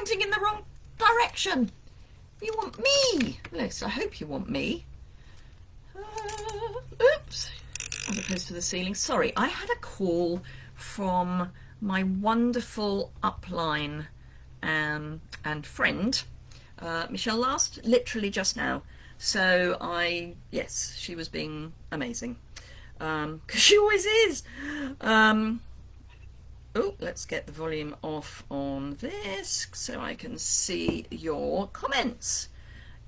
pointing in the wrong direction. You want me. Let's, I hope you want me. Oops. As opposed to the ceiling. Sorry, I had a call from my wonderful upline and friend, Michelle Last, literally just now. So yes, she was being amazing. Because she always is. Oh, let's get the volume off on this so I can see your comments.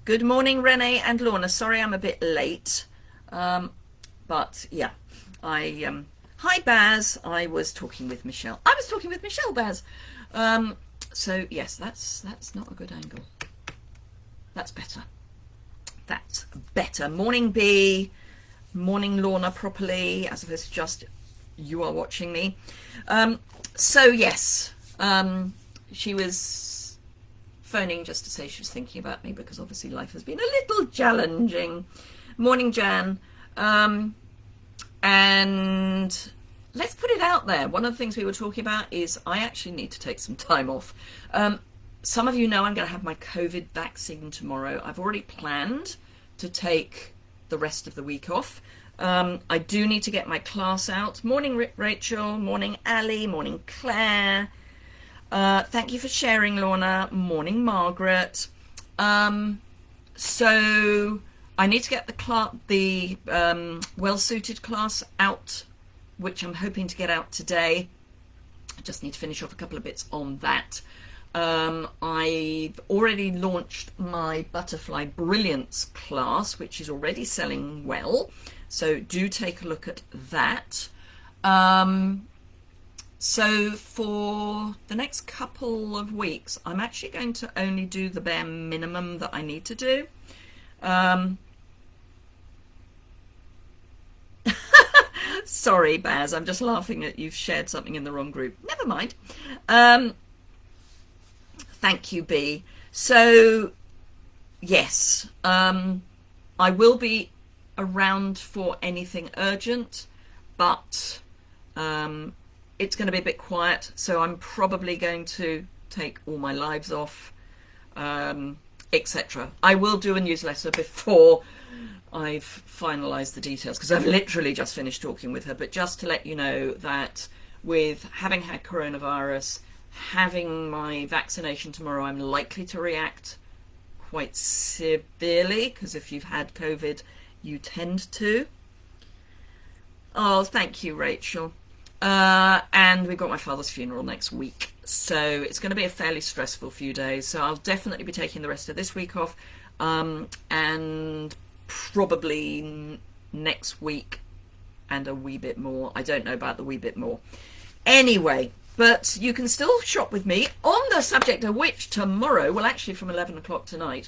Good morning, Renee and Lorna. Sorry I'm a bit late. But yeah, hi Baz. I was talking with Michelle. I was talking with Michelle, Baz. So yes, that's not a good angle. That's better. That's better. Morning B. Morning Lorna properly, as opposed to just you are watching me. So yes, she was phoning just to say she was thinking about me because obviously life has been a little challenging. Morning Jan. And let's put it out there. One of the things we were talking about is I actually need to take some time off. Some of you know I'm going to have my COVID vaccine tomorrow. I've already planned to take the rest of the week off. I do need to get my class out. Morning Rachel, morning Ali, morning Claire. Thank you for sharing, Lorna. Morning Margaret. So I need to get the well-suited class out, which I'm hoping to get out today. I just need to finish off a couple of bits on that. I've already launched my Butterfly Brilliance class, which is already selling well. So do take a look at that. So for the next couple of weeks, I'm actually going to only do the bare minimum that I need to do. Sorry, Baz, I'm just laughing that you've shared something in the wrong group. Never mind. Thank you, B. So, yes, I will be around for anything urgent, but it's going to be a bit quiet, so I'm probably going to take all my lives off, etc. I will do a newsletter before I've finalised the details, because I've literally just finished talking with her, but just to let you know that with having had coronavirus, having my vaccination tomorrow, I'm likely to react quite severely, because if you've had COVID, you tend to. Oh, thank you, Rachel. And we've got my father's funeral next week, so it's going to be a fairly stressful few days, so I'll definitely be taking the rest of this week off, and probably next week and a wee bit more. I don't know about the wee bit more. Anyway, but you can still shop with me on the subject of which tomorrow, well actually from 11 o'clock tonight,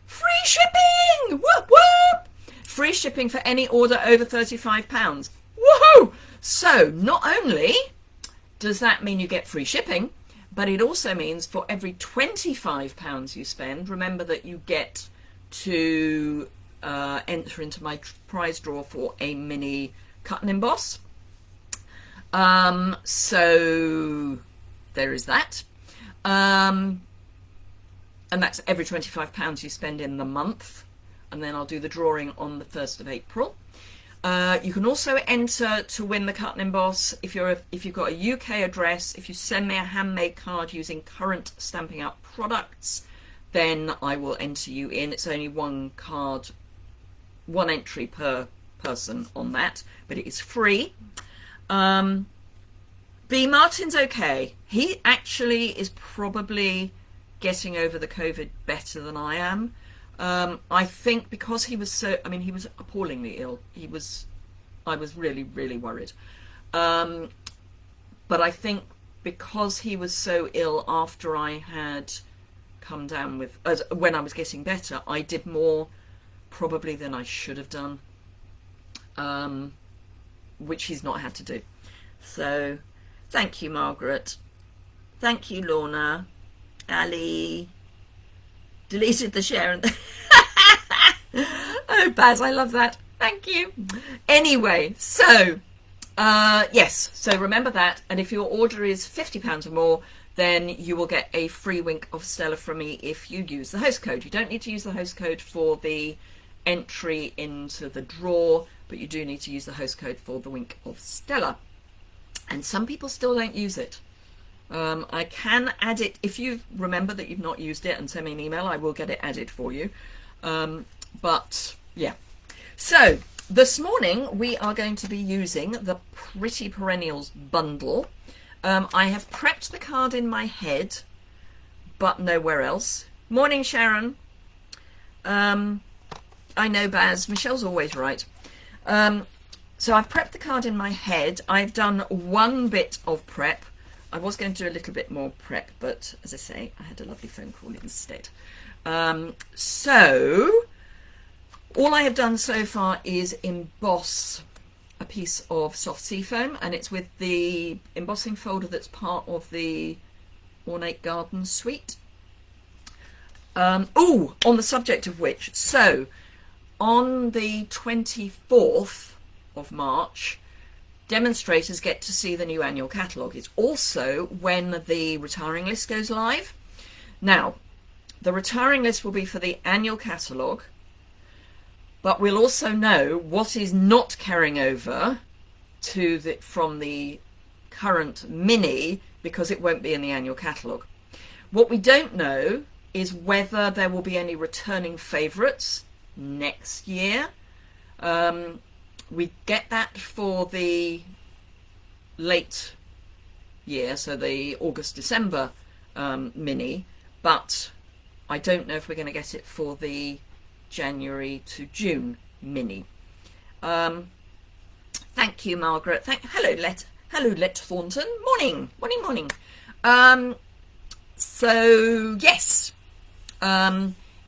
free shipping! Whoop whoop! Free shipping for any order over £35. Woohoo! So not only does that mean you get free shipping, but it also means for every £25 you spend, remember that you get to enter into my prize draw for a mini cut and emboss. So there is that. And that's every £25 you spend in the month. And then I'll do the drawing on the 1st of April. You can also enter to win the cut and emboss if you've got a UK address. If you send me a handmade card using current Stamping Up products, then I will enter you in. It's only one card, one entry per person on that, but it is free. B. Martin's okay. He actually is probably getting over the COVID better than I am. I think because he was so, I mean, he was appallingly ill. I was really, really worried. But I think because he was so ill after I had come down with, when I was getting better, I did more probably than I should have done, which he's not had to do. So thank you, Margaret. Thank you, Lorna. Ali deleted the share and oh, Baz, I love that. Thank you. Anyway, so yes, so remember that, and if your order is £50 or more, then you will get a free wink of Stella from me if you use the host code. You don't need to use the host code for the entry into the draw, but you do need to use the host code for the wink of Stella. And some people still don't use it. I can add it if you remember that you've not used it and send me an email. I will get it added for you. But yeah, so this morning we are going to be using the Pretty Perennials bundle. I have prepped the card in my head, but nowhere else. Morning, Sharon. I know, Baz. Michelle's always right. So I've prepped the card in my head. I've done one bit of prep. I was going to do a little bit more prep, but as I say, I had a lovely phone call instead. So all I have done so far is emboss a piece of soft seafoam, and it's with the embossing folder that's part of the Ornate Garden suite. Oh, on the subject of which, so on the 24th of March, demonstrators get to see the new annual catalogue. It's also when the retiring list goes live. Now, the retiring list will be for the annual catalogue, but we'll also know what is not carrying over to from the current mini, because it won't be in the annual catalogue. What we don't know is whether there will be any returning favourites next year. We get that for the late year, so the August-December mini, but I don't know if we're going to get it for the January to June mini. Thank you, Margaret. Hello, Let Thornton. Morning. So yes,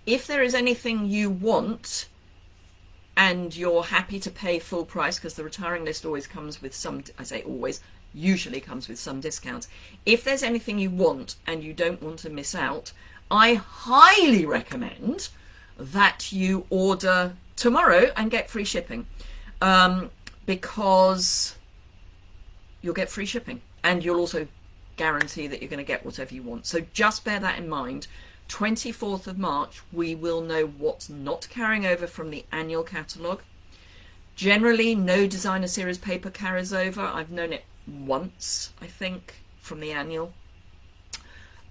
if there is anything you want and you're happy to pay full price, because the retiring list always comes with some, I say always, usually comes with some discounts. If there's anything you want and you don't want to miss out, I highly recommend that you order tomorrow and get free shipping, because you'll get free shipping and you'll also guarantee that you're going to get whatever you want. So just bear that in mind. 24th of March, we will know what's not carrying over from the annual catalogue. Generally, no designer series paper carries over. I've known it once, I think, from the annual.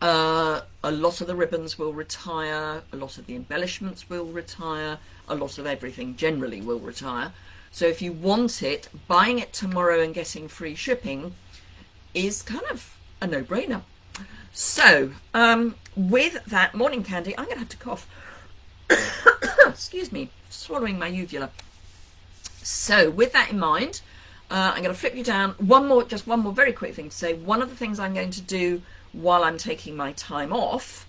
A lot of the ribbons will retire, a lot of the embellishments will retire, a lot of everything generally will retire. So if you want it, buying it tomorrow and getting free shipping is kind of a no-brainer. So, with that, morning Candy, I'm going to have to cough. Excuse me, swallowing my uvula. So, with that in mind, I'm going to flip you down. Just one more very quick thing to say. One of the things I'm going to do while I'm taking my time off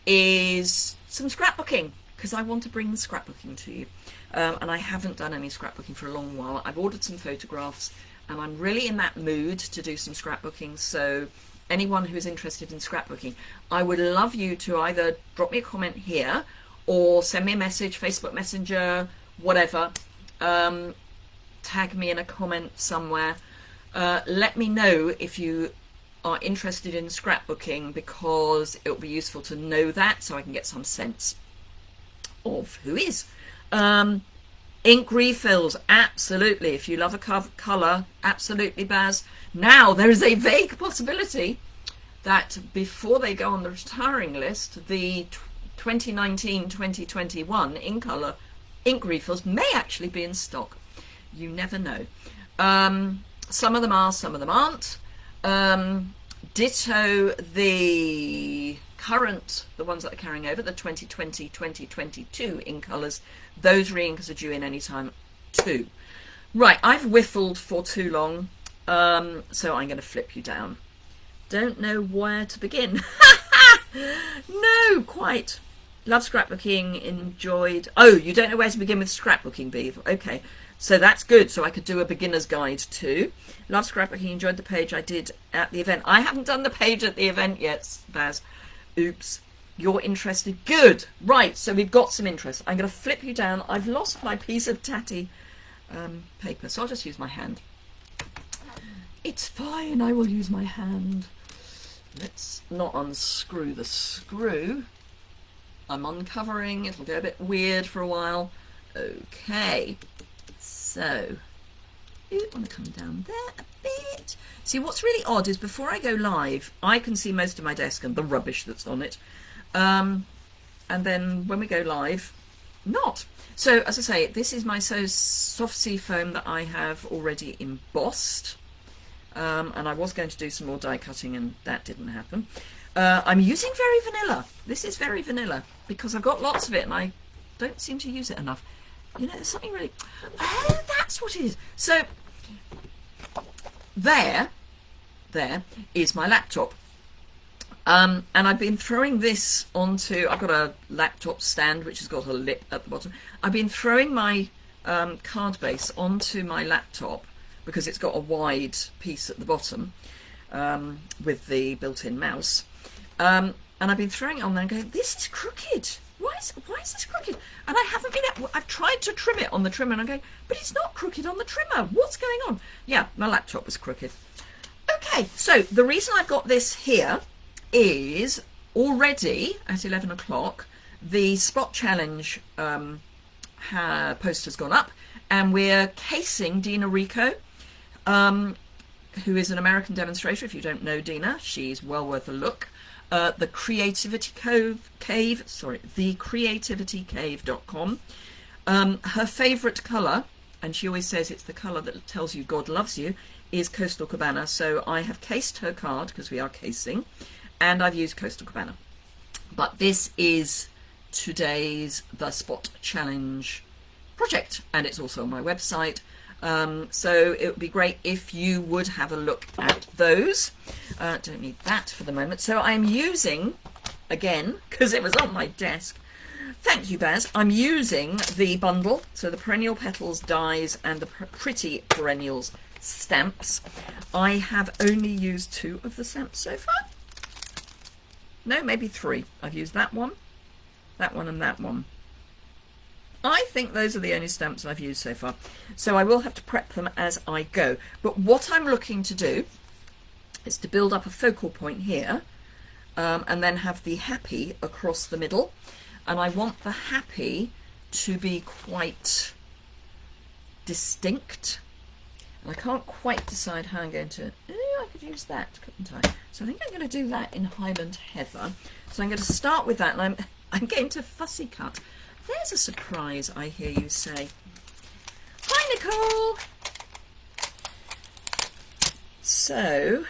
is some scrapbooking, because I want to bring the scrapbooking to you. And I haven't done any scrapbooking for a long while. I've ordered some photographs and I'm really in that mood to do some scrapbooking. So anyone who is interested in scrapbooking, I would love you to either drop me a comment here or send me a message, Facebook Messenger, whatever. Tag me in a comment somewhere. Let me know if you are interested in scrapbooking, because it will be useful to know that so I can get some sense of who is. Ink refills, absolutely. If you love a colour, absolutely, Baz. Now, there is a vague possibility that before they go on the retiring list, the 2019-2021 in colour ink refills may actually be in stock. You never know. Some of them are, some of them aren't. Ditto the current, the ones that are carrying over, the 2020-2022 in colours. Those re-inkers are due in any time too. Right, I've whiffled for too long, so I'm going to flip you down. Don't know where to begin. No, quite. Love scrapbooking, enjoyed. Oh, you don't know where to begin with scrapbooking, Beav. Okay, so that's good. So I could do a beginner's guide too. Love scrapbooking, enjoyed the page I did at the event. I haven't done the page at the event yet, Baz. Oops. You're interested. Good. Right, so we've got some interest. I'm going to flip you down. I've lost my piece of tatty paper, so I'll just use my hand. It's fine. I will use my hand. let's not unscrew the screw. I'm uncovering, it'll go a bit weird for a while. Okay, so you want to come down there a bit. See, what's really odd is before I go live, I can see most of my desk and the rubbish that's on it. And then when we go live, not. So as I say, this is my soft sea foam that I have already embossed. And I was going to do some more die cutting and that didn't happen. I'm using Very Vanilla. This is Very Vanilla because I've got lots of it and I don't seem to use it enough. You know, there's something really... Oh, that's what it is. So, there is my laptop. And I've been throwing this onto... I've got a laptop stand which has got a lip at the bottom. I've been throwing my card base onto my laptop because it's got a wide piece at the bottom with the built-in mouse. And I've been throwing it on there and going, this is crooked. Why is this crooked? And I haven't been able, I've tried to trim it on the trimmer and I'm going, but it's not crooked on the trimmer. What's going on? Yeah, my laptop was crooked. Okay, so the reason I've got this here is already at 11 o'clock, the Spot Challenge post has gone up and we're casing Dina Rico, who is an American demonstrator. If you don't know Dina, she's well worth a look. The Creativity Cave, thecreativitycave.com. Her favourite colour, and she always says it's the colour that tells you God loves you, is Coastal Cabana. So I have cased her card, because we are casing, and I've used Coastal Cabana. But this is today's The Spot Challenge project, and it's also on my website. So it would be great if you would have a look at those. Don't need that for the moment. So I'm using, again, because it was on my desk, thank you Baz, I'm using the bundle, so the Perennial Petals dies and the Pretty Perennials stamps. I have only used 2 of the stamps so far. No, maybe 3. I've used that one, and that one. I think those are the only stamps I've used so far. So I will have to prep them as I go. But what I'm looking to do is to build up a focal point here and then have the happy across the middle. And I want the happy to be quite distinct. And I can't quite decide how I'm going to... I could use that, couldn't I? So I think I'm going to do that in Highland Heather. So I'm going to start with that and I'm going to fussy cut. There's a surprise, I hear you say. Hi, Nicole! So,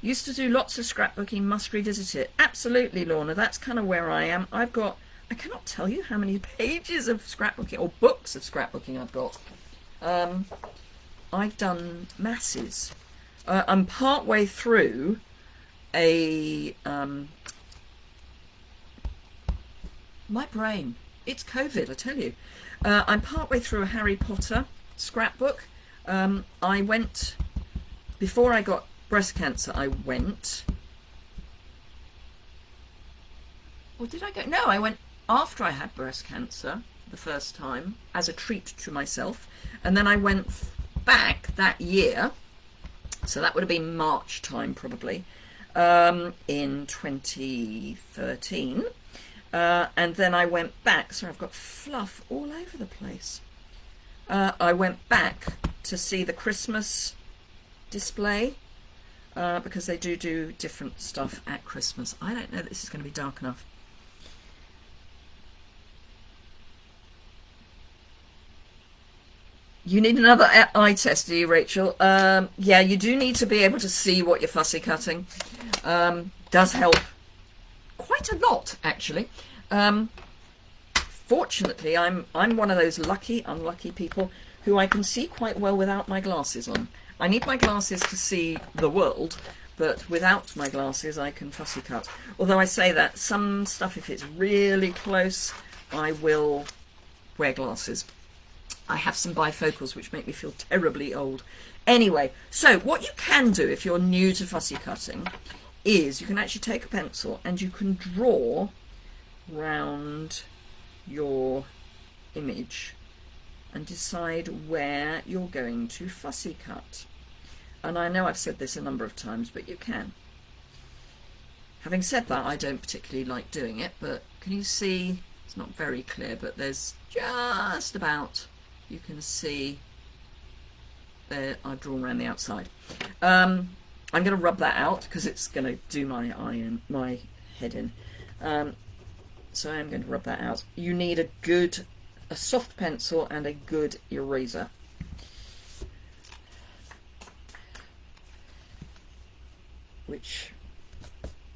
used to do lots of scrapbooking, must revisit it. Absolutely, Lorna, that's kind of where I am. I cannot tell you how many pages of scrapbooking, or books of scrapbooking I've got. I've done masses. I'm part way through a... my brain. It's COVID, I tell you. I'm partway through a Harry Potter scrapbook. I went, before I got breast cancer, I went... Or did I go? No, I went after I had breast cancer the first time as a treat to myself. And then I went back that year. So that would have been March time probably, in 2013. And then I went back, sorry, I've got fluff all over the place. I went back to see the Christmas display because they do different stuff at Christmas. I don't know that this is going to be dark enough. You need another eye test, do you, Rachel? Yeah, you do need to be able to see what you're fussy cutting. Does help. Quite a lot, actually. Fortunately, I'm one of those unlucky people who I can see quite well without my glasses on. I need my glasses to see the world, but without my glasses I can fussy cut. Although I say that, some stuff, if it's really close, I will wear glasses. I have some bifocals which make me feel terribly old. Anyway, so what you can do if you're new to fussy cutting is you can actually take a pencil and you can draw round your image and decide where you're going to fussy cut. And I know I've said this a number of times, but you can. Having said that, I don't particularly like doing it, but can you see, it's not very clear, but there's just about, you can see there, I've drawn around the outside. I'm going to rub that out because it's going to do my eye and my head in. So I'm going to rub that out. You need a soft pencil and a good eraser. Which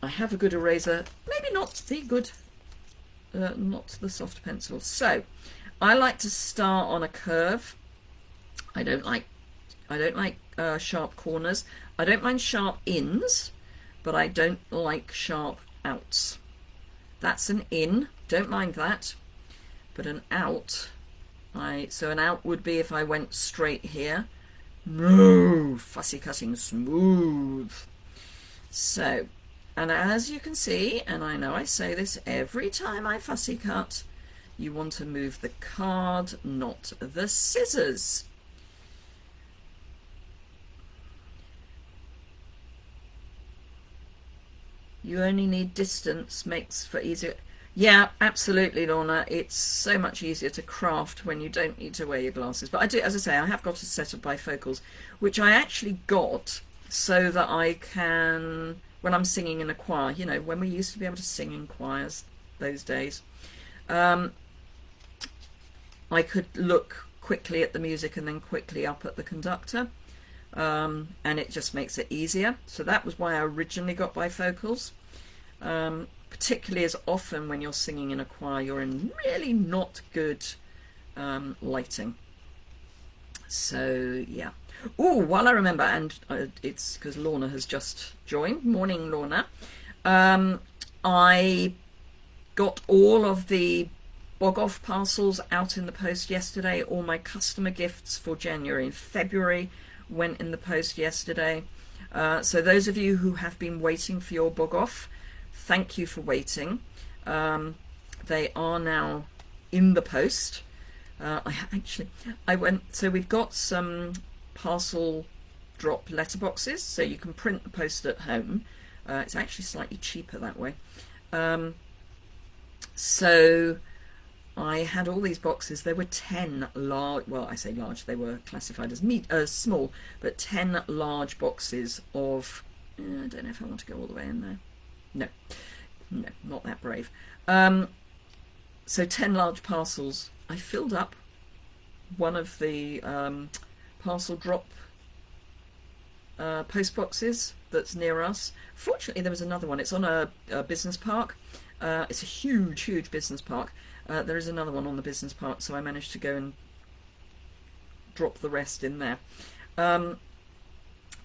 I have a good eraser, maybe not the good, not the soft pencil. So I like to start on a curve. I don't like sharp corners. I don't mind sharp ins, but I don't like sharp outs. That's an in, don't mind that. But an out, so an out would be if I went straight here. No, fussy cutting smooth. So, and as you can see, and I know I say this every time I fussy cut, you want to move the card, not the scissors. You only need distance, makes for easier. Yeah, absolutely, Lorna. It's so much easier to craft when you don't need to wear your glasses. But I do, as I say, I have got a set of bifocals, which I actually got so that I can, when I'm singing in a choir, you know, when we used to be able to sing in choirs those days, I could look quickly at the music and then quickly up at the conductor. And it just makes it easier. So that was why I originally got bifocals. Particularly as often when you're singing in a choir, you're in really not good lighting. So yeah. Oh, while I remember, and it's because Lorna has just joined. Morning, Lorna. I got all of the bog off parcels out in the post yesterday. All my customer gifts for January and February went in the post yesterday. So those of you who have been waiting for your bog off, thank you for waiting. They are now in the post. So we've got some parcel drop letterboxes, so you can print the post at home. It's actually slightly cheaper that way. So I had all these boxes. There were 10 large, well, I say large, they were classified as small, but 10 large boxes of, I don't know if I want to go all the way in there. No, not that brave. So 10 large parcels. I filled up one of the parcel drop post boxes that's near us. Fortunately, there was another one. It's on a business park. It's a huge business park. There is another one on the business park, so I managed to go and drop the rest in there.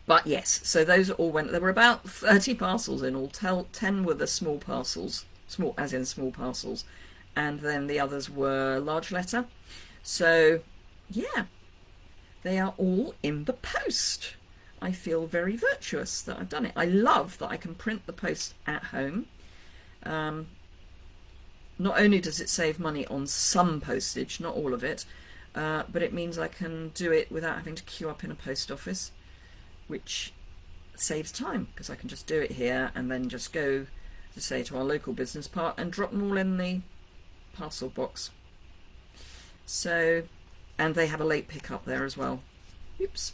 But yes, so those all went. There were about 30 parcels in all. 10 were the small parcels, small as in small parcels, and then the others were large letter. So yeah, they are all in the post. I feel very virtuous that I've done it. I love that I can print the post at home. Not only does it save money on some postage, not all of it, but it means I can do it without having to queue up in a post office, which saves time because I can just do it here and then just go to say to our local business park and drop them all in the parcel box. So, and they have a late pickup there as well. Oops.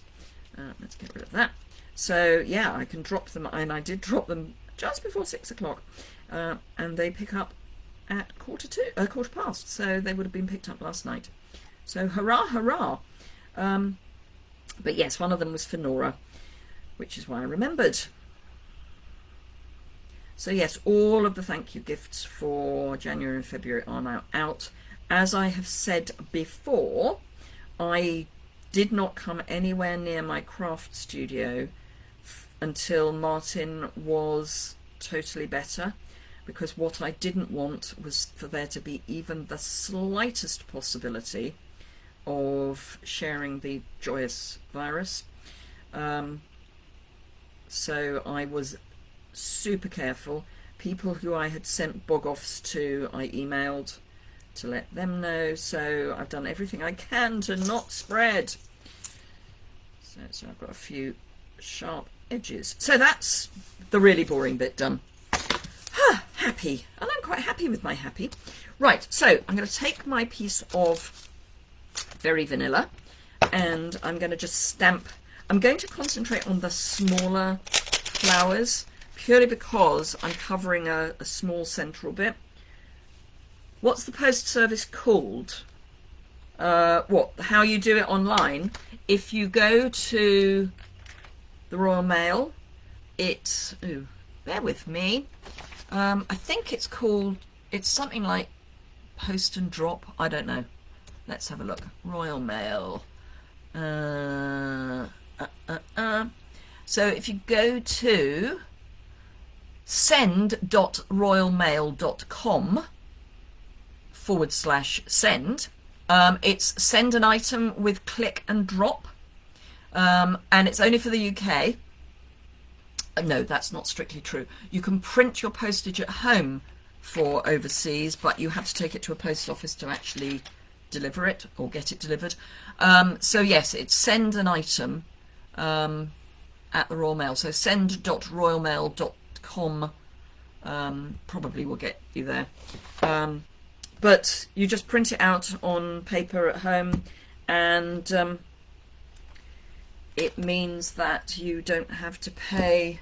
Let's get rid of that. So yeah, I can drop them, and I did drop them just before 6 o'clock, and they pick up at quarter past. So they would have been picked up last night. So hurrah, hurrah! But yes, one of them was for Nora, which is why I remembered. So yes, all of the thank you gifts for January and February are now out. As I have said before, I did not come anywhere near my craft studio until Martin was totally better, because what I didn't want was for there to be even the slightest possibility of sharing the joyous virus. So I was super careful. People who I had sent bog-offs to, I emailed to let them know. So I've done everything I can to not spread. So I've got a few sharp edges. So that's the really boring bit done. happy, and I'm quite happy with my happy. Right, so I'm going to take my piece of Very Vanilla, and I'm going to just stamp. I'm going to concentrate on the smaller flowers, purely because I'm covering a small central bit. What's the post service called? How you do it online? If you go to the Royal Mail, it's, bear with me, I think it's called, it's something like post and drop, I don't know. Let's have a look. Royal Mail. So if you go to send.royalmail.com/send, it's send an item with click and drop, and it's only for the UK. No, that's not strictly true. You can print your postage at home for overseas, but you have to take it to a post office to actually deliver it or get it delivered. So yes, it's send an item at the Royal Mail. So send.royalmail.com probably will get you there. But you just print it out on paper at home, and it means that you don't have to pay.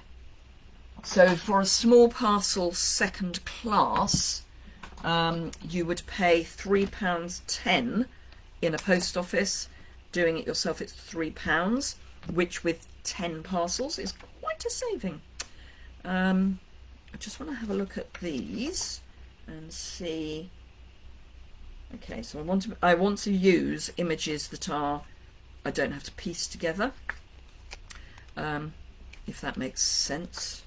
So for a small parcel second class, you would pay £3.10 in a post office. Doing it yourself, it's £3, which with 10 parcels is quite a saving. I just want to have a look at these and see. Okay, so I want to use images that I don't have to piece together, if that makes sense.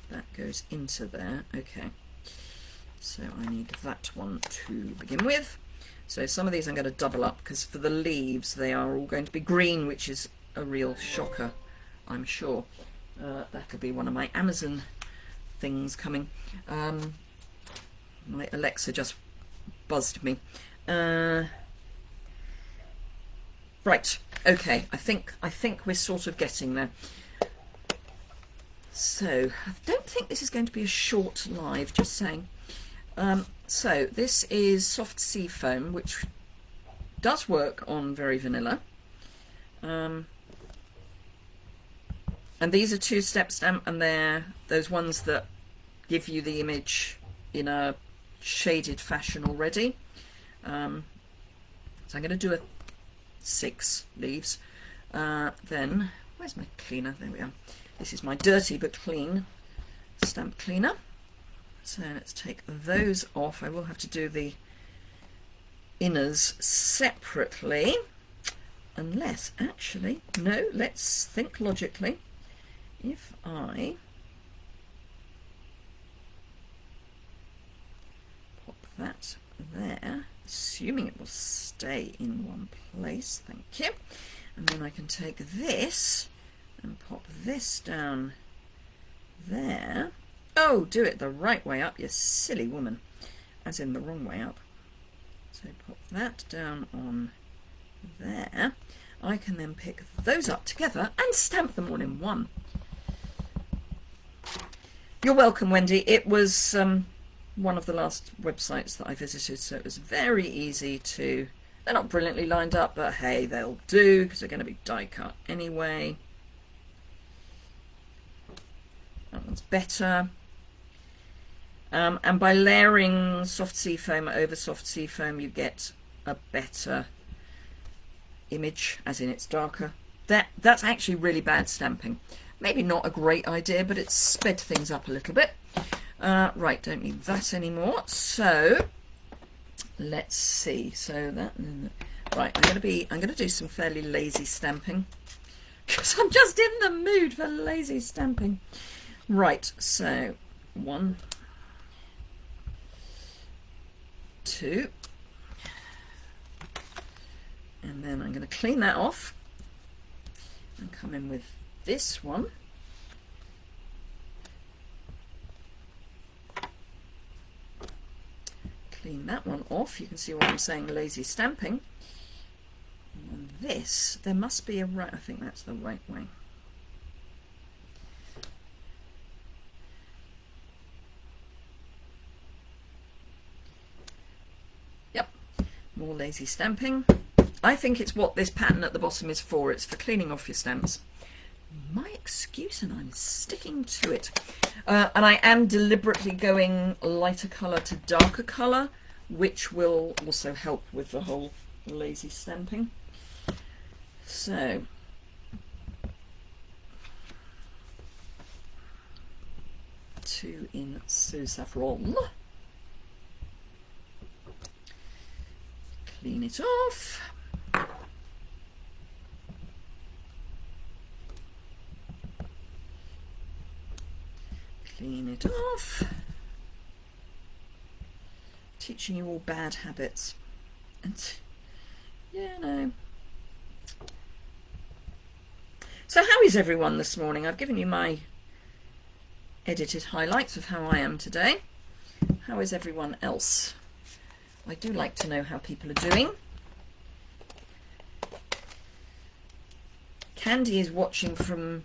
That goes into there. Okay, so I need that one to begin with. So some of these I'm going to double up, because for the leaves they are all going to be green, which is a real shocker, I'm sure. That'll be one of my Amazon things coming. My Alexa just buzzed me. Right, okay, I think we're sort of getting there. So I don't think this is going to be a short live, just saying. So this is soft sea foam, which does work on Very Vanilla. And these are two-step stamp, and they're those ones that give you the image in a shaded fashion already. So I'm going to do 6 leaves. Then, where's my cleaner? There we are. This is my dirty but clean stamp cleaner. So let's take those off. I will have to do the inners separately, unless, actually, no, let's think logically. If I pop that there, assuming it will stay in one place, thank you, and then I can take this and pop this down there. Oh, do it the right way up, you silly woman, as in the wrong way up. So pop that down on there. I can then pick those up together and stamp them all in one. You're welcome, Wendy. It was one of the last websites that I visited, so it was very easy to... They're not brilliantly lined up, but hey, they'll do, because they're going to be die cut anyway. That one's better. And by layering soft sea foam over soft sea foam, you get a better image, as in it's darker. That's actually really bad stamping. Maybe not a great idea, but it's sped things up a little bit. Right, don't need that anymore. So let's see. So that, right, I'm going to do some fairly lazy stamping, because I'm just in the mood for lazy stamping. Right, so 1, 2, and then I'm going to clean that off and come in with this one. Clean that one off. You can see why I'm saying lazy stamping. And this, there must be a right, I think that's the right way. more lazy stamping. I think it's what this pattern at the bottom is for. It's for cleaning off your stamps. My excuse, and I'm sticking to it. And I am deliberately going lighter colour to darker colour, which will also help with the whole lazy stamping. So, two in So Saffron. Clean it off. Clean it off. Teaching you all bad habits. And yeah, no. So how is everyone this morning? I've given you my edited highlights of how I am today. How is everyone else? I do like to know how people are doing. Candy is watching from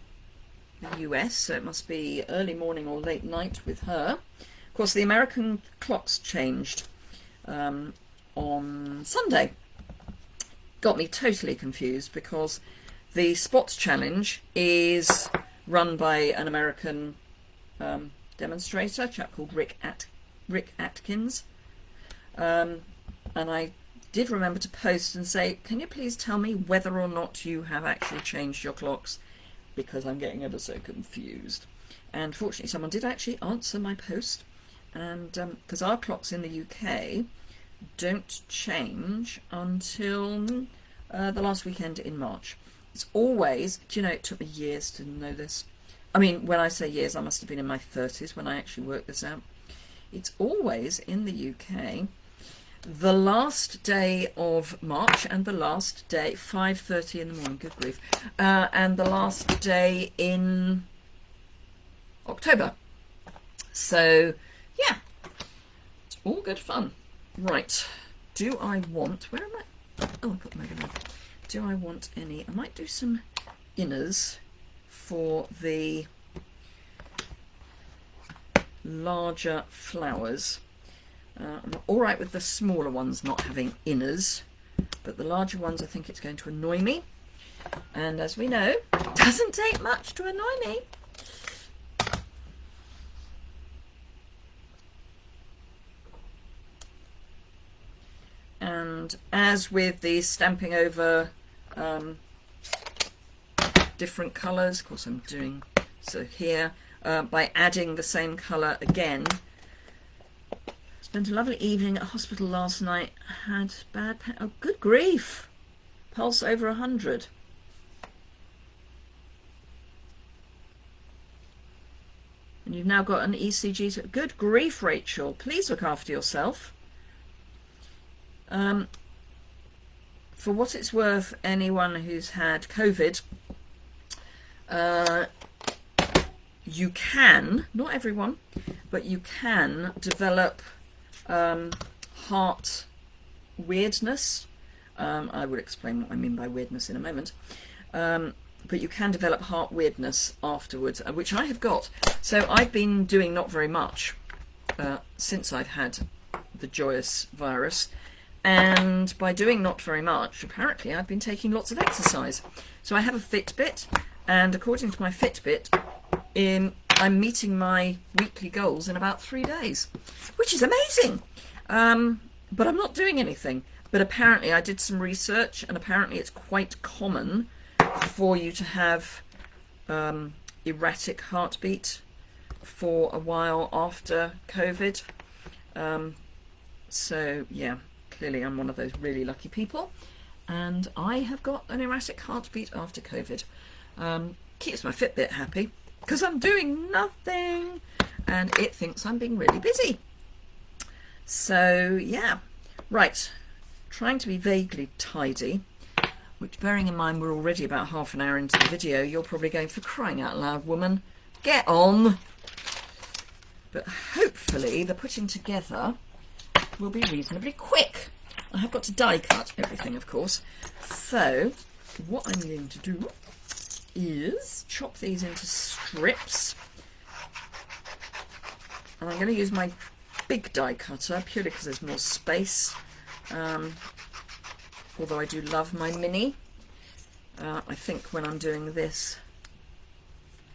the US, so it must be early morning or late night with her. Of course, the American clocks changed on Sunday. Got me totally confused because the Spots Challenge is run by an American demonstrator, a chap called Rick Atkins. And I did remember to post and say, can you please tell me whether or not you have actually changed your clocks? Because I'm getting ever so confused. And fortunately someone did actually answer my post, and because our clocks in the UK don't change until the last weekend in March. It's always, do you know, it took me years to know this. I mean, when I say years, I must have been in my 30s when I actually worked this out. It's always in the UK the last day of March and the last day, 5:30 in the morning, good grief, and the last day in October. So yeah, it's all good fun. Right, do I want, where am I? Oh, I put them over there. Do I want any, I might do some inners for the larger flowers. I'm all right with the smaller ones not having inners, but the larger ones I think it's going to annoy me. And as we know, it doesn't take much to annoy me. And as with the stamping over different colours, of course I'm doing so here, by adding the same colour again. Spent a lovely evening at a hospital last night. Had bad pain. Oh, good grief! Pulse over 100. And you've now got an ECG. Good grief, Rachel. Please look after yourself. For what it's worth, anyone who's had COVID, you can, not everyone, but you can develop heart weirdness. I will explain what I mean by weirdness in a moment. But you can develop heart weirdness afterwards, which I have got. So I've been doing not very much since I've had the joyous virus. And by doing not very much, apparently I've been taking lots of exercise. So I have a Fitbit, and according to my Fitbit, I'm meeting my weekly goals in about 3 days, which is amazing. But I'm not doing anything. But apparently I did some research, and apparently it's quite common for you to have erratic heartbeat for a while after COVID. So yeah, clearly I'm one of those really lucky people, and I have got an erratic heartbeat after COVID. Keeps my Fitbit happy because I'm doing nothing and it thinks I'm being really busy. So yeah, right, trying to be vaguely tidy, which, bearing in mind we're already about half an hour into the video, you're probably going, for crying out loud, woman, get on. But hopefully the putting together will be reasonably quick. I have got to die cut everything, of course. So what I'm going to do is chop these into strips. And I'm going to use my big die cutter purely because there's more space. although I do love my mini. I think when I'm doing this,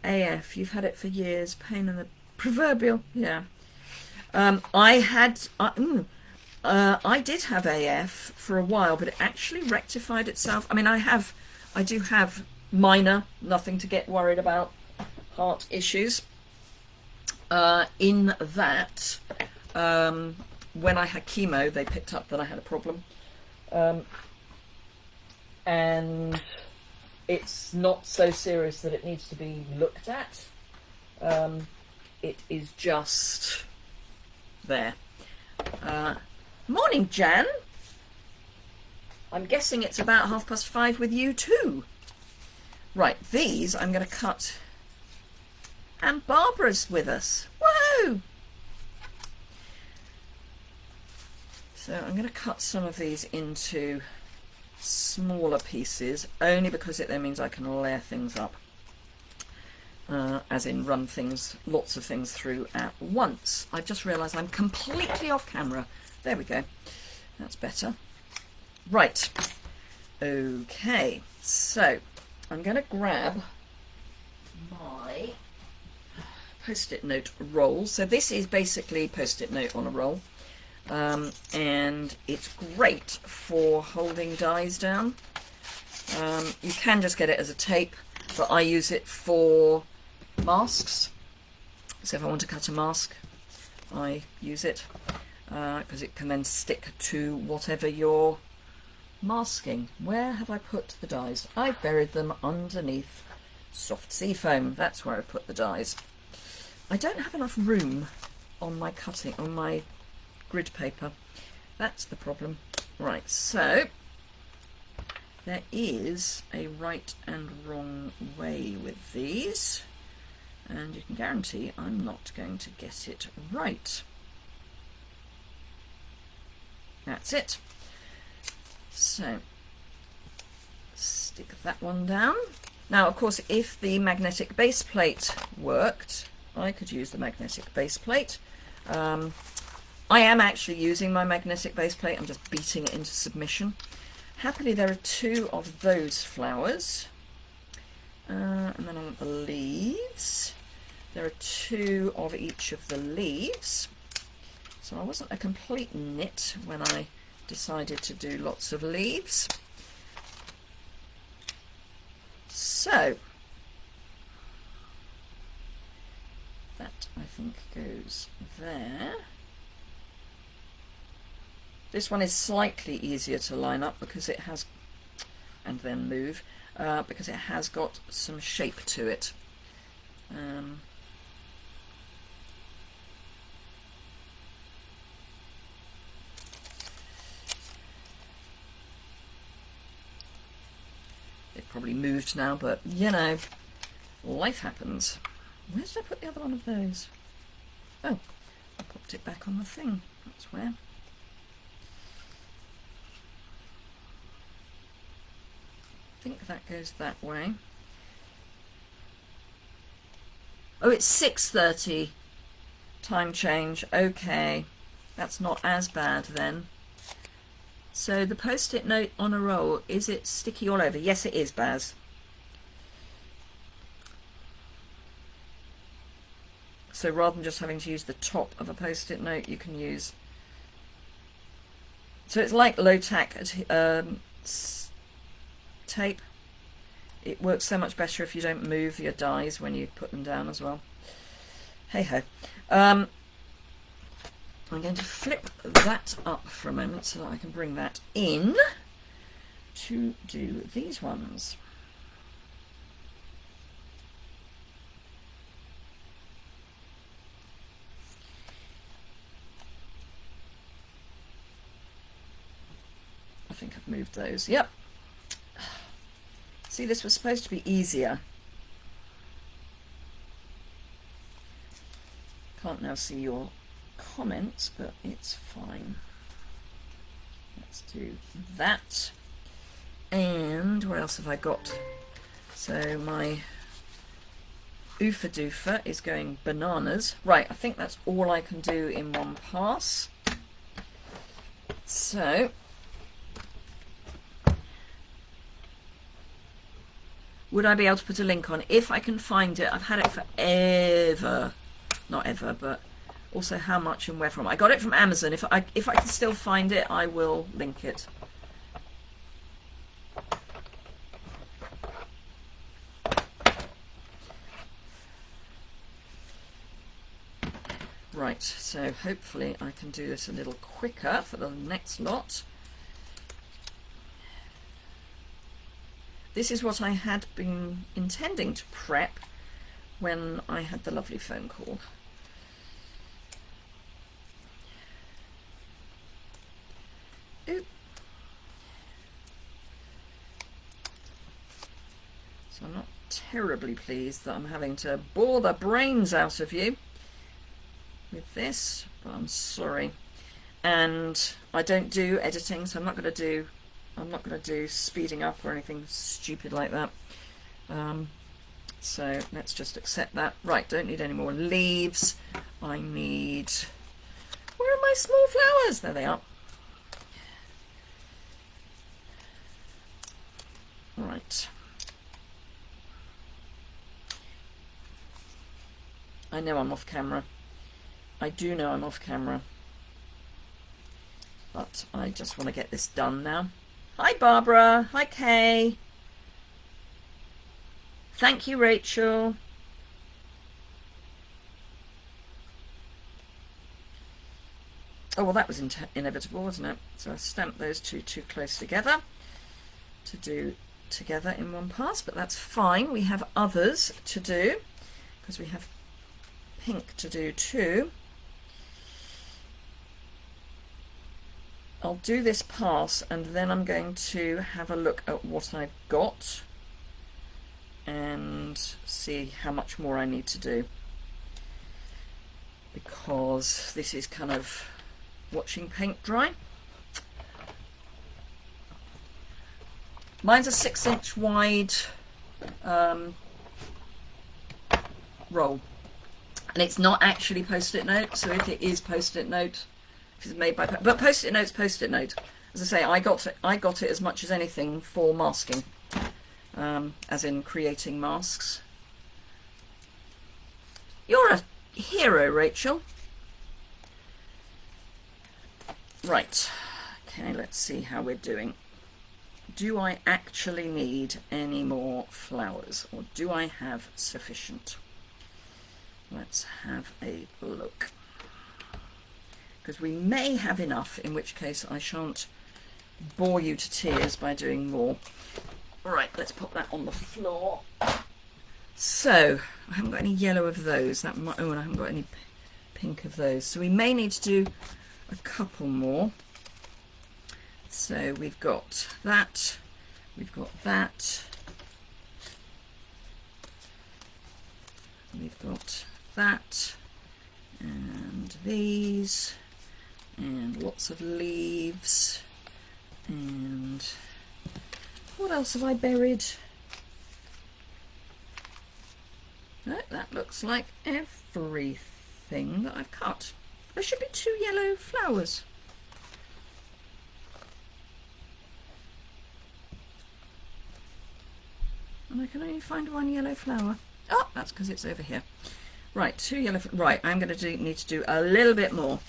AF, you've had it for years, pain in the proverbial, yeah. I did have AF for a while, but it actually rectified itself. I mean, I do have minor, nothing to get worried about, heart issues. In that, when I had chemo, they picked up that I had a problem. And it's not so serious that it needs to be looked at. It is just there. Morning, Jan. I'm guessing it's about 5:30 with you too. Right, these I'm going to cut. And Barbara's with us. Whoa! So I'm going to cut some of these into smaller pieces, only because it then means I can layer things up, as in run things, lots of things through at once. I've just realised I'm completely off camera. There we go. That's better. Right. Okay. So I'm going to grab my Post-it note roll. So this is basically Post-it note on a roll. And it's great for holding dies down. You can just get it as a tape, but I use it for masks. So if I want to cut a mask, I use it because it can then stick to whatever you're masking. Where have I put the dies? I buried them underneath soft sea foam. That's where I put the dies. I don't have enough room on my cutting, on my grid paper. That's the problem. Right, so there is a right and wrong way with these, and you can guarantee I'm not going to get it right. That's it. So stick that one down. Now, of course, if the magnetic base plate worked, I could use the magnetic base plate. I am actually using my magnetic base plate. I'm just beating it into submission. Happily, there are 2 of those flowers. And then I want the leaves. There are 2 of each of the leaves. So I wasn't a complete nit when I decided to do lots of leaves. So that, I think, goes there. This one is slightly easier to line up because it has, and then move, because it has got some shape to it. It probably moved now, but you know, life happens. Where did I put the other one of those? Oh, I popped it back on the thing. That's where. I think that goes that way. Oh, it's 6:30 time change. Okay, that's not as bad then. So the Post-it note on a roll, is it sticky all over? Yes, it is, Baz. So rather than just having to use the top of a Post-it note, you can use... So it's like low-tack tape. It works so much better if you don't move your dies when you put them down as well. Hey ho. I'm going to flip that up for a moment so that I can bring that in to do these ones. I think I've moved those. Yep. See, this was supposed to be easier. Can't now see your comments, but it's fine. Let's do that. And what else have I got? So my oofa doofa is going bananas. Right, I think that's all I can do in one pass. So would I be able to put a link on if I can find it? I've had it forever. Not ever, but also how much and where from. I got it from Amazon. If I can still find it, I will link it. Right, so hopefully I can do this a little quicker for the next lot. This is what I had been intending to prep when I had the lovely phone call. Ooh. So I'm not terribly pleased that I'm having to bore the brains out of you with this, but I'm sorry. And I don't do editing, so I'm not going to do speeding up or anything stupid like that. So let's just accept that. Right, don't need any more leaves. I need, where are my small flowers? There they are. Right. I know I'm off camera. I do know I'm off camera, but I just want to get this done now. Hi Barbara, hi Kay. Thank you Rachel. Oh well, that was inevitable, wasn't it? So I stamped those two too close together to do together in one pass, but that's fine. We have others to do because we have pink to do too. I'll do this pass and then I'm going to have a look at what I've got and see how much more I need to do, because this is kind of watching paint dry. Mine's a 6-inch wide roll, and it's not actually post-it note, so if it is post-it note, if it's made by, but post-it note's post-it note. As I say, I got it as much as anything for masking, as in creating masks. You're a hero, Rachel. Right, okay, let's see how we're doing. Do I actually need any more flowers, or do I have sufficient? Let's have a look, because we may have enough, in which case I shan't bore you to tears by doing more. Right, let's put that on the floor. So I haven't got any yellow of those. That might, oh, and I haven't got any pink of those. So we may need to do a couple more. So we've got that, we've got that, we've got that, and these, and lots of leaves, and what else have I buried? No, that looks like everything that I've cut. There should be 2 yellow flowers. And I can only find 1 yellow flower. Oh, that's because it's over here. Right, 2 yellow. Right, I'm going to need to do a little bit more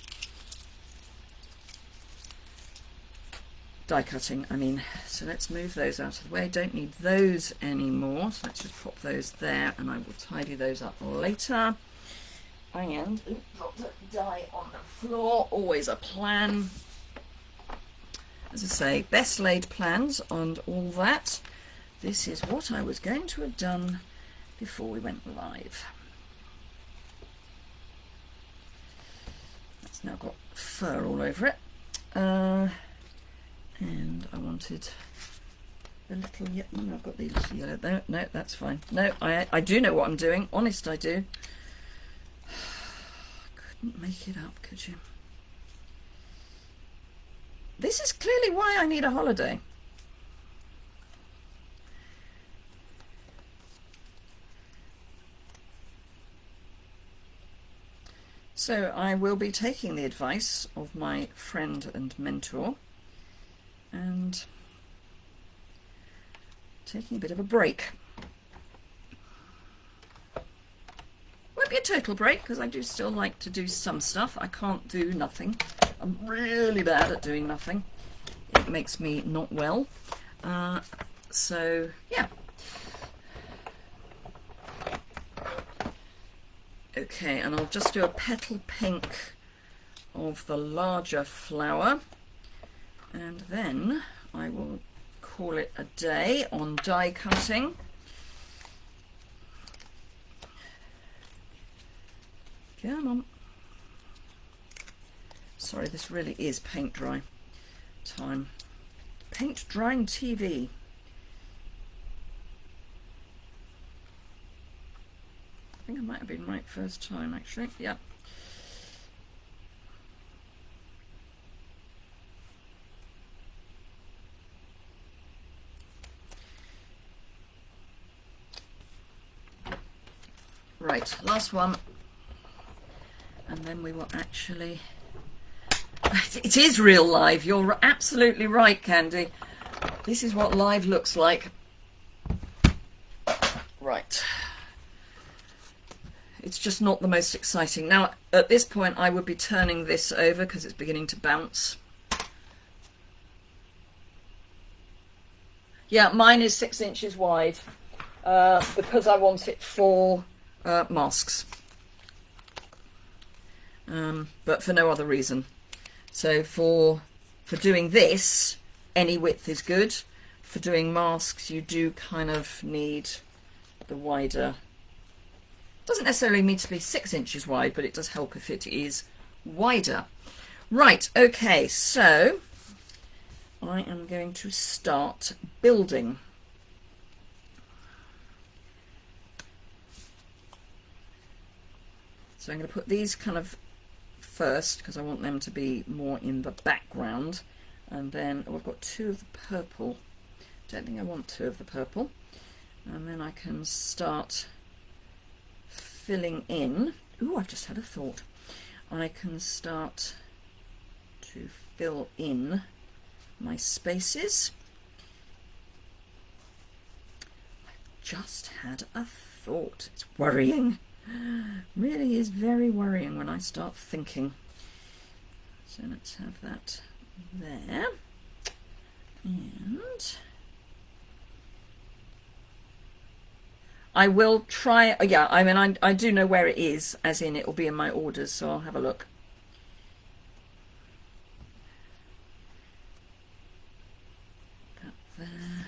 die cutting. I mean, so let's move those out of the way. Don't need those anymore. So let's just pop those there, and I will tidy those up later. And drop the die on the floor. Always a plan. As I say, best laid plans and all that. This is what I was going to have done before we went live. That's now got fur all over it. And I wanted a little yellow. No, I've got the little yellow. No, no, that's fine. No, I do know what I'm doing. Honest, I do. Couldn't make it up, could you? This is clearly why I need a holiday. So I will be taking the advice of my friend and mentor and taking a bit of a break. won't be a total break because I do still like to do some stuff. I can't do nothing. I'm really bad at doing nothing. It makes me not well. So yeah. Okay, and I'll just do a petal pink of the larger flower, and then I will call it a day on die cutting. Come on. Sorry, this really is paint dry time. Paint drying TV. I think I might have been right first time, actually. Yeah. Right, last one. And then we will actually... It is real live. You're absolutely right, Candy. This is what live looks like. Right. It's just not the most exciting. Now, at this point, I would be turning this over because it's beginning to bounce. Yeah, mine is 6 inches wide because I want it for masks. But for no other reason. So for doing this, any width is good. For doing masks, you do kind of need the wider. Doesn't necessarily need to be 6 inches wide, but it does help if it is wider. Right, okay, so I am going to start building. So I'm going to put these kind of first because I want them to be more in the background, and then I've got 2 of the purple. Don't think I want 2 of the purple, and then I can start filling in. Ooh, I've just had a thought. I can start to fill in my spaces. I've just had a thought. It's worrying. Really is very worrying when I start thinking. So let's have that there, and I will try. Yeah, I mean, I do know where it is, as in it will be in my orders, so I'll have a look. That there,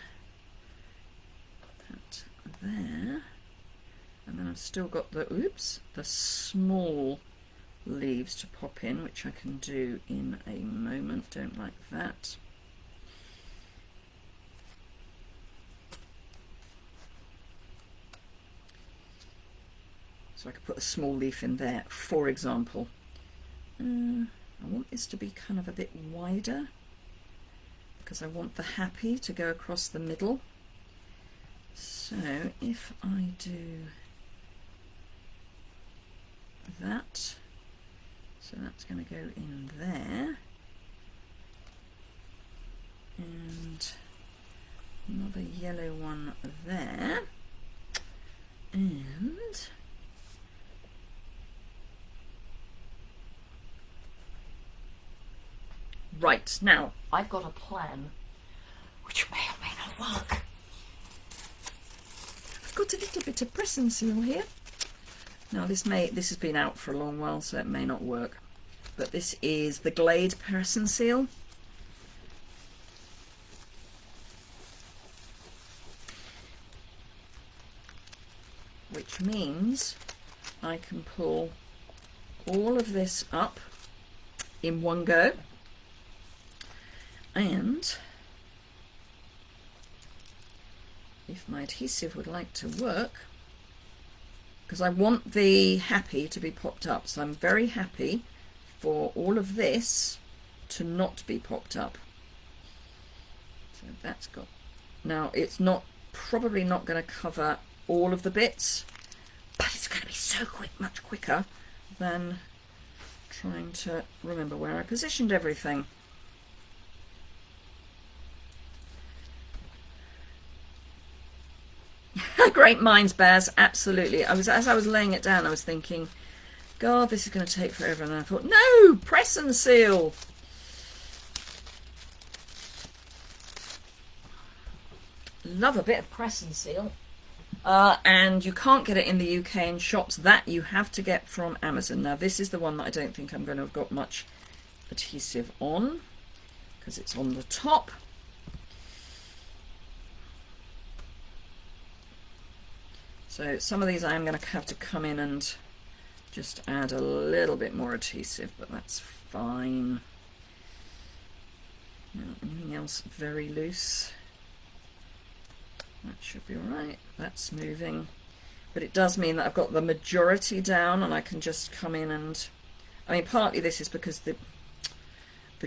that there. And then I've still got the, oops, the small leaves to pop in, which I can do in a moment. Don't like that. So I could put a small leaf in there, for example. I want this to be kind of a bit wider because I want the happy to go across the middle. So if I do that, so that's going to go in there, and another yellow one there, and right, now I've got a plan which may or may not work. I've got a little bit of press and seal here. Now this has been out for a long while, so it may not work, but this is the Glade press and seal. Which means I can pull all of this up in one go, and if my adhesive would like to work, because I want the happy to be popped up, so I'm very happy for all of this to not be popped up. So that's got, now it's not, probably not going to cover all of the bits, but it's going to be so quick, much quicker than trying to remember where I positioned everything. great minds, Baz, absolutely. As I was laying it down, I was thinking, God, this is going to take forever. And I thought, no, press and seal. Love a bit of press and seal. And you can't get it in the UK in shops. That you have to get from Amazon. Now, this is the one that I don't think I'm going to have got much adhesive on, because it's on the top. So some of these I am going to have to come in and just add a little bit more adhesive, but that's fine. Now, anything else very loose? That should be all right. That's moving. But it does mean that I've got the majority down, and I can just come in and... I mean, partly this is because the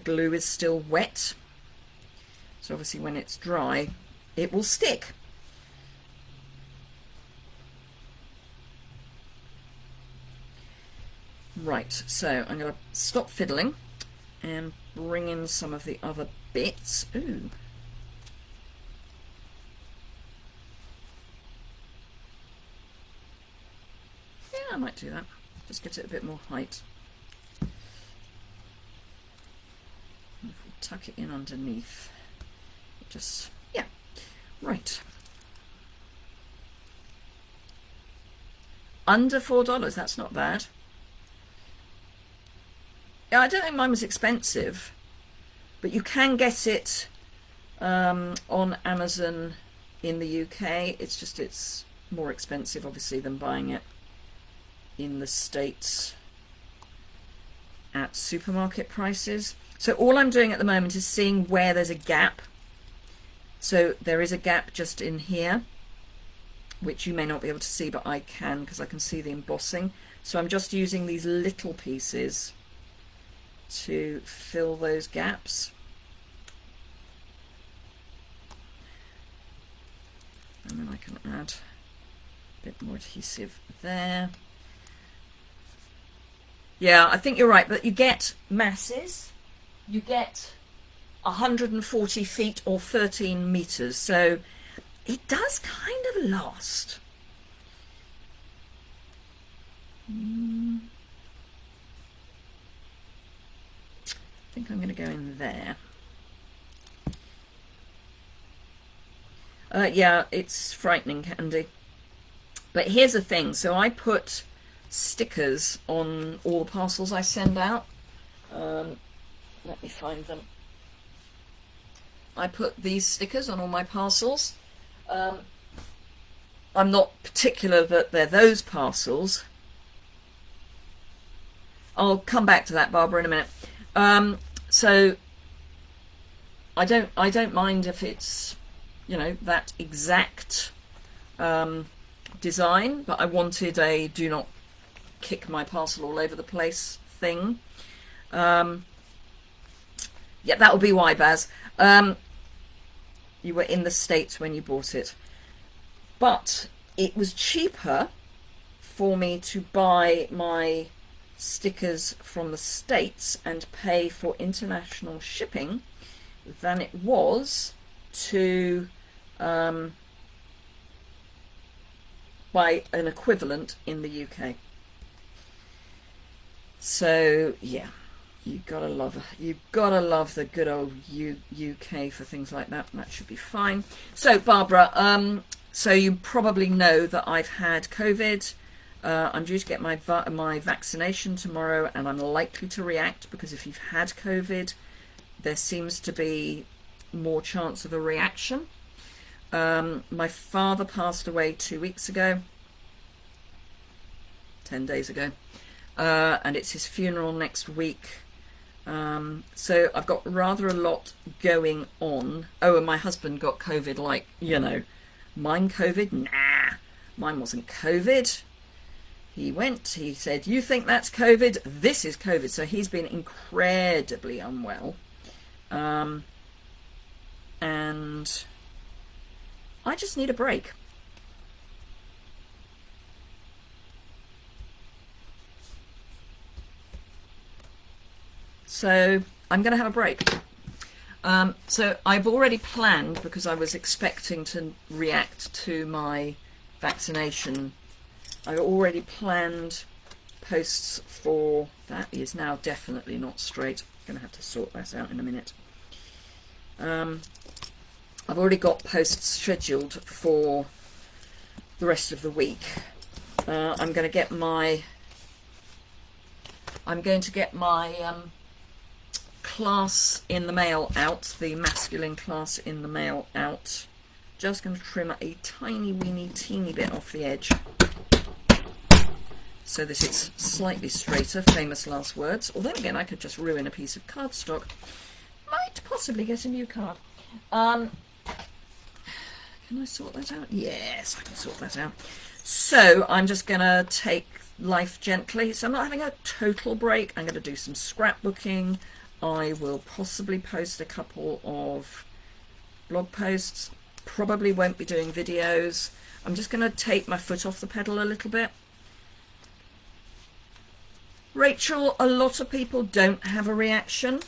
glue is still wet. So obviously when it's dry, it will stick. Right, so I'm going to stop fiddling and bring in some of the other bits. Ooh. Yeah, I might do that. Just get it a bit more height. Tuck it in underneath. Just, yeah. Right. Under $4, that's not bad. Yeah, I don't think mine was expensive, but you can get it on Amazon in the UK. It's just it's more expensive, obviously, than buying it in the States at supermarket prices. So all I'm doing at the moment is seeing where there's a gap. So there is a gap just in here, which you may not be able to see, but I can, because I can see the embossing. So I'm just using these little pieces to fill those gaps. And then I can add a bit more adhesive there. Yeah, I think you're right, but you get masses. You get 140 feet or 13 meters, so it does kind of last. I think I'm going to go in there. Yeah, it's frightening, Candy. But here's the thing. So I put stickers on all the parcels I send out. Let me find them. I put these stickers on all my parcels. I'm not particular that they're those parcels. I'll come back to that, Barbara, in a minute. So I don't mind if it's, you know, that exact design, but I wanted a do not kick my parcel all over the place thing. Yeah, that will be why, Baz. You were in the States when you bought it. But it was cheaper for me to buy my stickers from the States and pay for international shipping than it was to buy an equivalent in the UK. So yeah, you've got to love the good old UK for things like that. That should be fine. So Barbara, so you probably know that I've had COVID. I'm due to get my vaccination tomorrow, and I'm likely to react because if you've had COVID, there seems to be more chance of a reaction. My father passed away 2 weeks ago, 10 days ago, and it's his funeral next week. So I've got rather a lot going on. Oh, and my husband got COVID, like, you know, mine COVID? Nah, mine wasn't COVID. He said, you think that's COVID? This is COVID. So he's been incredibly unwell. And I just need a break. So I'm going to have a break. So I've already planned, because I was expecting to react to my vaccination. I already planned posts for that. Is now definitely not straight. I'm going to have to sort that out in a minute. I've already got posts scheduled for the rest of the week. I'm going to get my class in the mail out, the masculine class in the mail out. Just going to trim a tiny weeny teeny bit off the edge so that it's slightly straighter. Famous last words. Although again, I could just ruin a piece of cardstock. Might possibly get a new card. Can I sort that out? Yes, I can sort that out. So I'm just going to take life gently. So I'm not having a total break. I'm going to do some scrapbooking. I will possibly post a couple of blog posts. Probably won't be doing videos. I'm just going to take my foot off the pedal a little bit. Rachel, a lot of people don't have a reaction.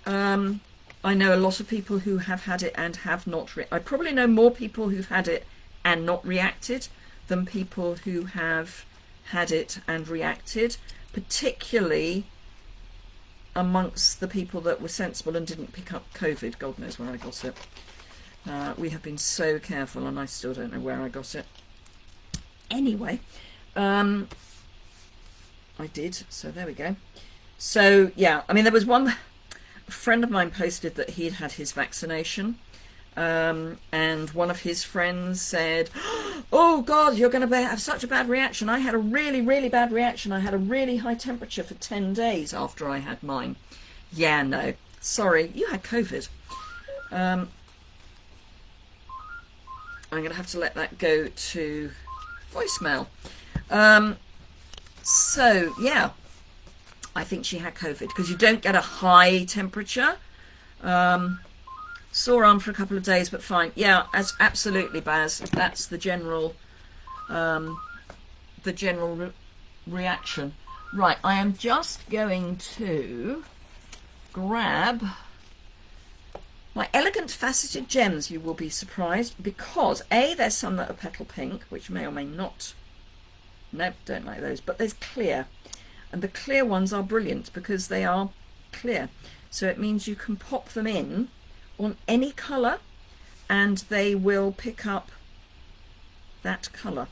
I know a lot of people who have had it and have not. I probably know more people who've had it and not reacted than people who have had it and reacted, particularly amongst the people that were sensible and didn't pick up COVID. God knows where I got it. We have been so careful, and I still don't know where I got it. Anyway, I did, so there we go. So yeah, I mean, there was one. A friend of mine posted that he'd had his vaccination, and one of his friends said, "Oh God, you're going to have such a bad reaction. I had a really, really bad reaction. I had a really high temperature for 10 days after I had mine." Yeah, no, sorry, you had COVID. I'm going to have to let that go to voicemail. So yeah, I think she had COVID because you don't get a high temperature. Sore arm for a couple of days, but fine. Yeah, absolutely, Baz. That's the general, reaction. Right, I am just going to grab my elegant faceted gems. You will be surprised because there's some that are petal pink, which may or may not. Nope, don't like those. But there's clear. And the clear ones are brilliant because they are clear. So it means you can pop them in on any colour and they will pick up that colour.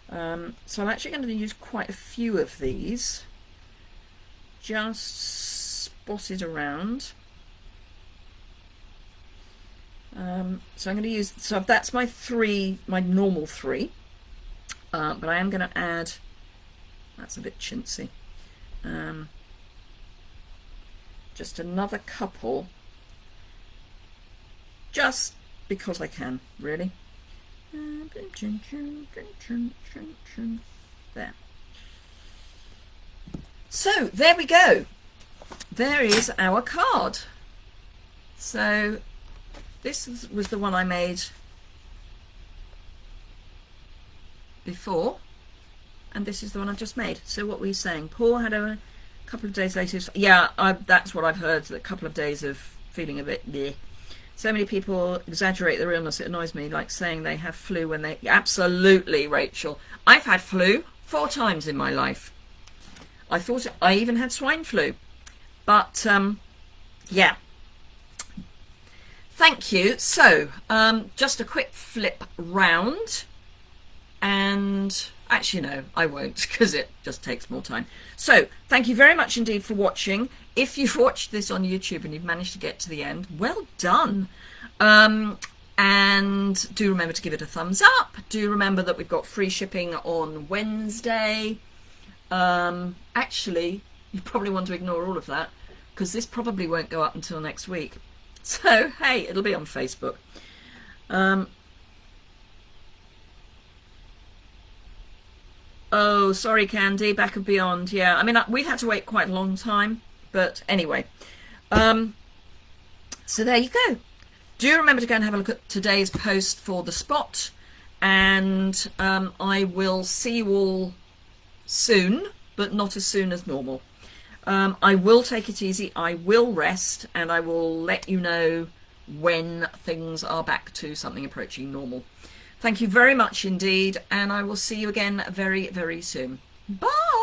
So I'm actually going to use quite a few of these. Just spotted around. So I'm going to use, so that's my normal three. But I am going to add, that's a bit chintzy, just another couple, just because I can, really. There. So there we go. There is our card. So this was the one I made before, and this is the one I've just made. So what were you saying? Paul had a couple of days later. Yeah, that's what I've heard, a couple of days of feeling a bit bleh. So many people exaggerate their illness. It annoys me, like saying they have flu when they... Absolutely, Rachel. I've had flu 4 times in my life. I thought I even had swine flu. But, yeah. Thank you. So, just a quick flip round. And actually, no, I won't because it just takes more time. So, thank you very much indeed for watching. If you've watched this on YouTube and you've managed to get to the end, well done. And do remember to give it a thumbs up. Do remember that we've got free shipping on Wednesday. Actually, you probably want to ignore all of that because this probably won't go up until next week. So, hey, it'll be on Facebook. Oh, sorry, Candy, Back and Beyond. Yeah, I mean, we've had to wait quite a long time, but anyway. So there you go. Do remember to go and have a look at today's post for the spot, and I will see you all soon, but not as soon as normal. I will take it easy, I will rest, and I will let you know when things are back to something approaching normal. Thank you very much indeed, and I will see you again very, very soon. Bye!